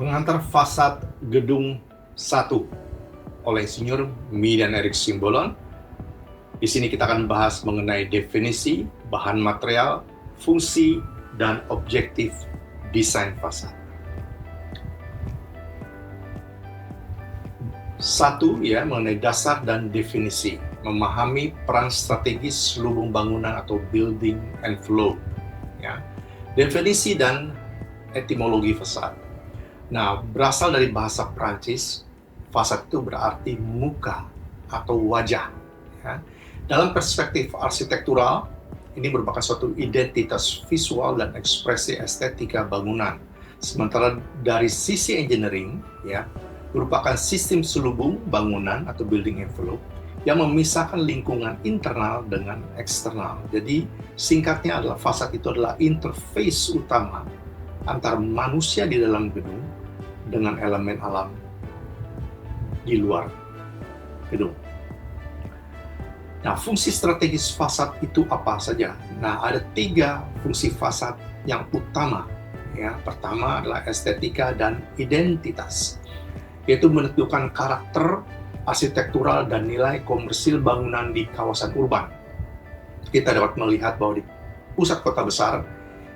Pengantar fasad gedung 1 oleh Insinyur Midan Erik Simbolon. Di sini kita akan bahas mengenai definisi, bahan material, fungsi, dan objektif desain fasad. 1 ya, mengenai dasar dan definisi, memahami peran strategis lubung bangunan atau building envelope. Ya. Definisi dan etimologi fasad. Nah, berasal dari bahasa Prancis, fasad itu berarti muka atau wajah. Ya. Dalam perspektif arsitektural, ini merupakan suatu identitas visual dan ekspresi estetika bangunan. Sementara dari sisi engineering, ya, merupakan sistem selubung bangunan atau building envelope yang memisahkan lingkungan internal dengan eksternal. Jadi, singkatnya adalah fasad itu adalah interface utama antara manusia di dalam gedung dengan elemen alam di luar gedung. Nah, fungsi strategis fasad itu apa saja? Nah, ada 3 fungsi fasad yang utama. Ya, pertama adalah estetika dan identitas, yaitu menentukan karakter arsitektural dan nilai komersil bangunan di kawasan urban. Kita dapat melihat bahwa di pusat kota besar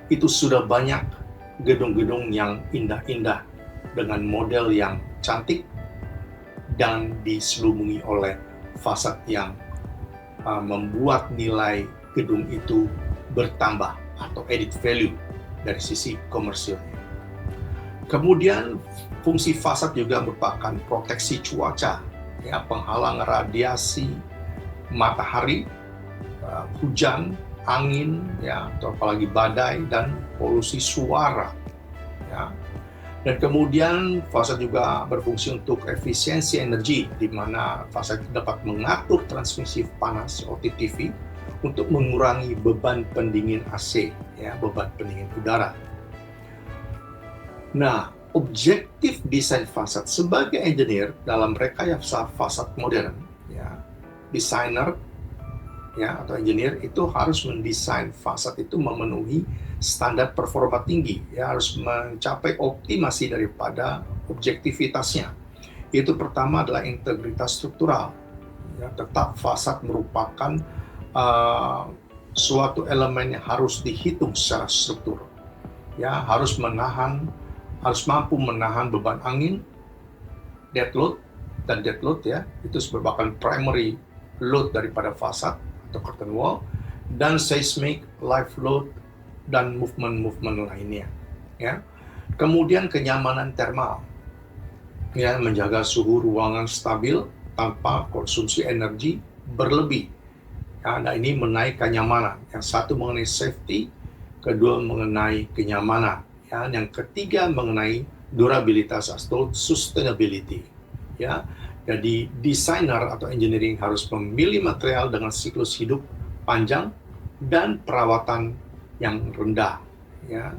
itu sudah banyak gedung-gedung yang indah-indah dengan model yang cantik dan diselubungi oleh fasad yang membuat nilai gedung itu bertambah atau added value dari sisi komersilnya. Kemudian fungsi fasad juga merupakan proteksi cuaca, ya, penghalang radiasi matahari, hujan, angin, ya, atau apalagi badai dan polusi suara. Ya. Dan kemudian fasad juga berfungsi untuk efisiensi energi, di mana fasad dapat mengatur transmisi panas OTTV untuk mengurangi beban pendingin AC, ya, beban pendingin udara. Nah, objektif desain fasad sebagai engineer dalam rekayasa fasad modern, ya, desainer, ya, atau engineer itu harus mendesain fasad itu memenuhi standar performa tinggi, ya, harus mencapai optimasi daripada objektivitasnya. Itu pertama adalah integritas struktural. Ya, tetap fasad merupakan suatu elemen yang harus dihitung secara struktur. Ya, harus mampu menahan beban angin, dead load, ya, itu merupakan primary load daripada fasad atau curtain wall, dan seismic, live load, dan movement lainnya. Ya. Kemudian kenyamanan termal, ya, menjaga suhu ruangan stabil tanpa konsumsi energi berlebih. Ya, nah, ini mengenai kenyamanan. Yang satu mengenai safety, kedua mengenai kenyamanan. Ya, yang ketiga mengenai durabilitas atau sustainability. Ya, jadi desainer atau engineering harus memilih material dengan siklus hidup panjang dan perawatan yang rendah. Ya.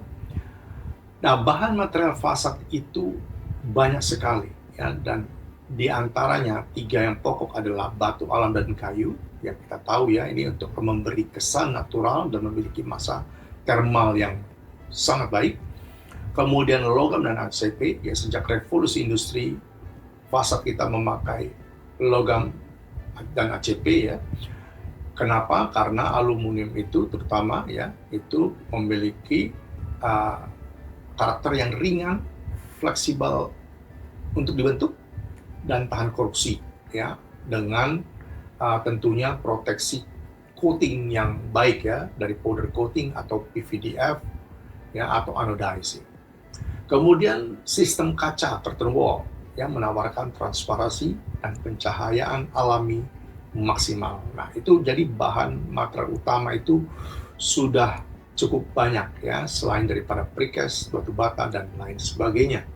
Nah, bahan material fasad itu banyak sekali, ya, dan di antaranya 3 yang pokok adalah batu alam dan kayu. Yang kita tahu, ya, ini untuk memberi kesan natural dan memiliki massa thermal yang sangat baik. Kemudian logam dan ACP, ya, sejak revolusi industri fasad kita memakai logam dan ACP, ya. Kenapa? Karena aluminium itu terutama, ya, itu memiliki karakter yang ringan, fleksibel untuk dibentuk dan tahan korupsi, ya, dengan tentunya proteksi coating yang baik, ya, dari powder coating atau PVDF, ya, atau anodizing. Kemudian sistem kaca curtain wall yang menawarkan transparansi dan pencahayaan alami maksimal. Nah, itu jadi bahan material utama itu sudah cukup banyak, ya, selain daripada precast, batu bata, dan lain sebagainya.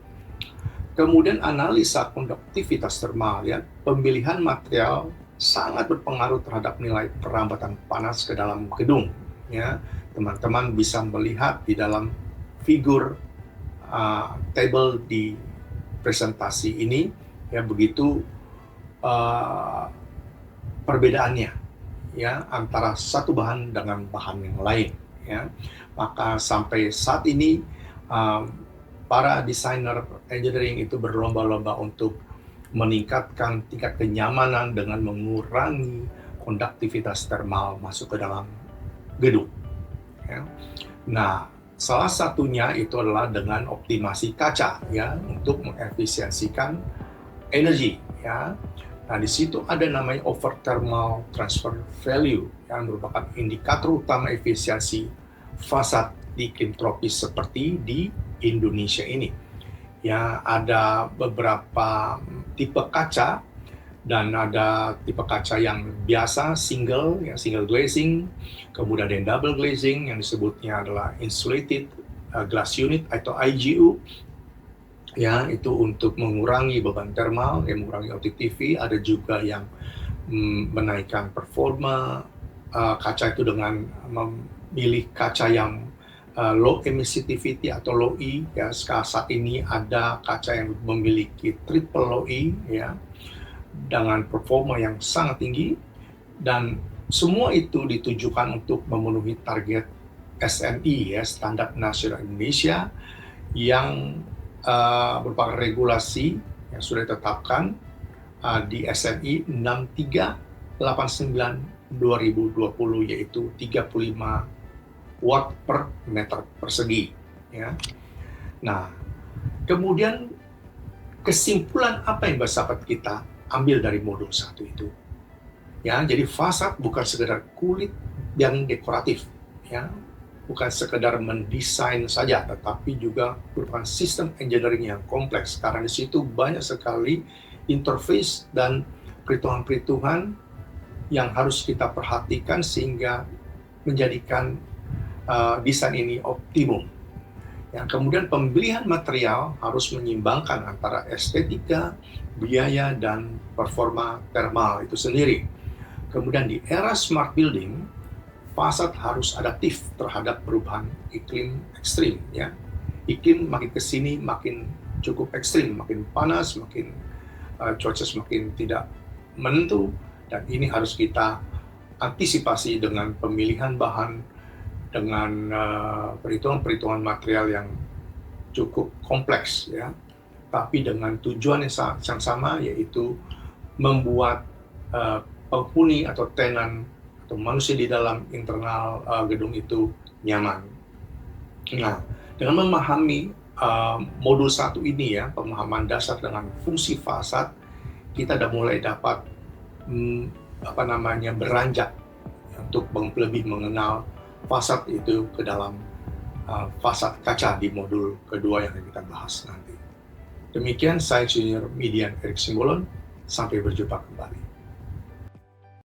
Kemudian analisa konduktivitas termal, ya, pemilihan material sangat berpengaruh terhadap nilai perambatan panas ke dalam gedung. Ya, teman-teman bisa melihat di dalam figur table di presentasi ini, ya, begitu perbedaannya, ya, antara satu bahan dengan bahan yang lain, ya. Maka sampai saat ini para desainer engineering itu berlomba-lomba untuk meningkatkan tingkat kenyamanan dengan mengurangi konduktivitas termal masuk ke dalam gedung. Ya. Nah, salah satunya itu adalah dengan optimasi kaca, ya, untuk mengefisiensikan energi, ya. Nah, di situ ada namanya over thermal transfer value yang merupakan indikator utama efisiensi fasad di iklim tropis seperti di Indonesia ini. Ya, ada beberapa tipe kaca dan ada tipe kaca yang biasa single, ya, single glazing, kemudian ada yang double glazing yang disebutnya adalah insulated glass unit atau IGU. Ya, itu untuk mengurangi beban termal, yang mengurangi OTTV. Ada juga yang menaikkan performa kaca itu dengan memilih kaca yang low emissivity atau low E. Ya, saat ini ada kaca yang memiliki triple low E, ya, dengan performa yang sangat tinggi, dan semua itu ditujukan untuk memenuhi target SNI, ya, Standar Nasional Indonesia, yang merupakan regulasi yang sudah ditetapkan di SNI 6389/2020, yaitu 35 watt per meter persegi. Ya. Nah, kemudian kesimpulan apa yang bersahabat kita ambil dari modul 1 itu? Ya, jadi fasad bukan sekedar kulit yang dekoratif, ya, bukan sekedar mendesain saja, tetapi juga merupakan sistem engineering yang kompleks, karena di situ banyak sekali interface dan perhitungan-perhitungan yang harus kita perhatikan sehingga menjadikan desain ini optimum. Ya, kemudian pemilihan material harus menyeimbangkan antara estetika, biaya, dan performa thermal itu sendiri. Kemudian di era smart building, fasad harus adaptif terhadap perubahan iklim ekstrim. Ya. Iklim makin kesini makin cukup ekstrim, makin panas, makin cuaca semakin tidak menentu, dan ini harus kita antisipasi dengan pemilihan bahan, dengan perhitungan-perhitungan material yang cukup kompleks, ya, tapi dengan tujuan yang sama, yaitu membuat penghuni atau tenan atau manusia di dalam internal gedung itu nyaman. Nah, dengan memahami modul 1 ini, ya, pemahaman dasar dengan fungsi fasad, kita sudah mulai dapat beranjak untuk lebih mengenal fasad itu ke dalam fasad kaca di modul kedua yang kita bahas nanti. Demikian, saya Insinyur Midian Erik Simbolon. Sampai berjumpa kembali.